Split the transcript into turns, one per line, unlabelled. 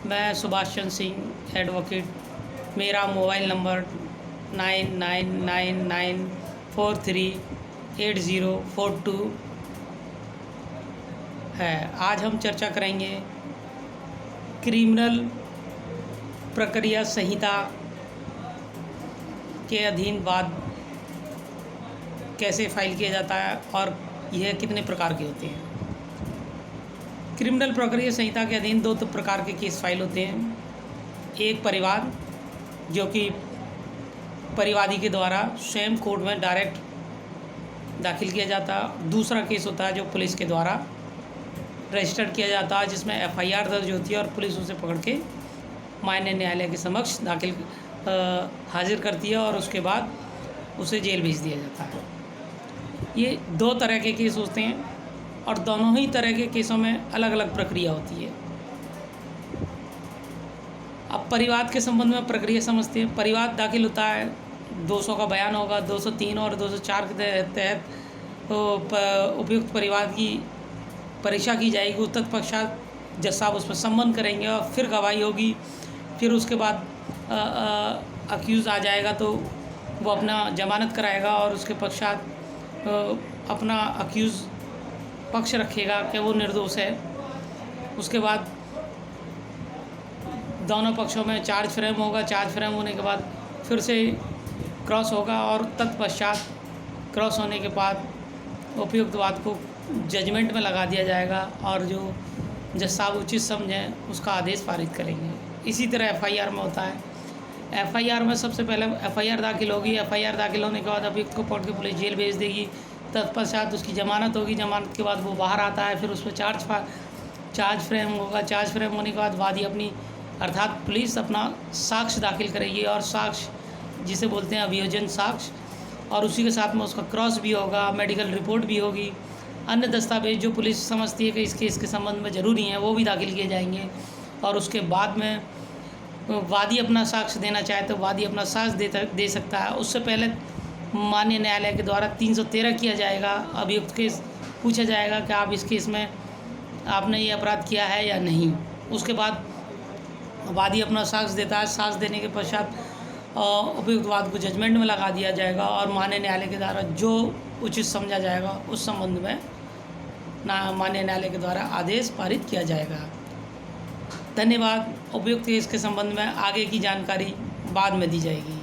मैं सुभाष चंद्र सिंह एडवोकेट। मेरा mobile number 9999438042 है। आज हम चर्चा करेंगे क्रिमिनल प्रक्रिया संहिता के अधीन वाद कैसे फाइल किया जाता है और यह कितने प्रकार के होते हैं। क्रिमिनल प्रक्रिया संहिता के अधीन दो प्रकार के केस फाइल होते हैं। एक परिवाद, जो कि परिवादी के द्वारा स्वयं कोर्ट में डायरेक्ट दाखिल किया जाता है। दूसरा केस होता है जो पुलिस के द्वारा रजिस्टर्ड किया जाता है, जिसमें एफआईआर दर्ज होती है और पुलिस उसे पकड़ के माननीय न्यायालय के समक्ष हाजिर करती है और उसके बाद उसे जेल भेज दिया जाता है। ये दो तरह के केस होते हैं और दोनों ही तरह के केसों में अलग अलग प्रक्रिया होती है। अब परिवाद के संबंध में प्रक्रिया समझते हैं। परिवाद दाखिल होता है, 200 का बयान होगा, 203 और 204 के तहत उपयुक्त परिवाद की परीक्षा की जाएगी। तत्पश्चात जज साहब उस पर सम्मन करेंगे और फिर गवाही होगी। फिर उसके बाद अक्यूज़ आ जाएगा तो वो अपना जमानत कराएगा और उसके पश्चात अपना अक्यूज़ पक्ष रखेगा कि वो निर्दोष है। उसके बाद दोनों पक्षों में चार्ज फ्रेम होगा। चार्ज फ्रेम होने के बाद फिर से क्रॉस होगा और तत्पश्चात क्रॉस होने के बाद उपयुक्त वाद को जजमेंट में लगा दिया जाएगा और जो जज साहब उचित समझें उसका आदेश पारित करेंगे। इसी तरह एफआईआर में होता है। एफआईआर में सबसे पहले एफआईआर दाखिल होगी। एफआईआर दाखिल होने के बाद अभियुक्त को पकड़ के पुलिस जेल भेज देगी। तत्पश्चात उसकी जमानत होगी। जमानत के बाद वो बाहर आता है। फिर उस पर चार्ज फ्रेम होगा। चार्ज फ्रेम होने के बाद वादी अपनी अर्थात पुलिस अपना साक्ष्य दाखिल करेगी और साक्ष्य जिसे बोलते हैं अभियोजन साक्ष्य, और उसी के साथ में उसका क्रॉस भी होगा, मेडिकल रिपोर्ट भी होगी। अन्य दस्तावेज जो पुलिस समझती है कि इस केस के संबंध में ज़रूरी हैं वो भी दाखिल किए जाएंगे। और उसके बाद में वादी अपना साक्ष्य देना चाहे तो वादी अपना साक्ष्य दे सकता है। उससे पहले माननीय न्यायालय के द्वारा 313 किया जाएगा। अभियुक्त केस पूछा जाएगा कि आप इस केस में आपने ये अपराध किया है या नहीं। उसके बाद वादी अपना साक्ष्य देता है। साक्ष्य देने के पश्चात उपयुक्त वाद को जजमेंट में लगा दिया जाएगा और माननीय न्यायालय के द्वारा जो उचित समझा जाएगा उस संबंध में माननीय न्यायालय के द्वारा आदेश पारित किया जाएगा। धन्यवाद। उपयुक्त केस के संबंध में आगे की जानकारी बाद में दी जाएगी।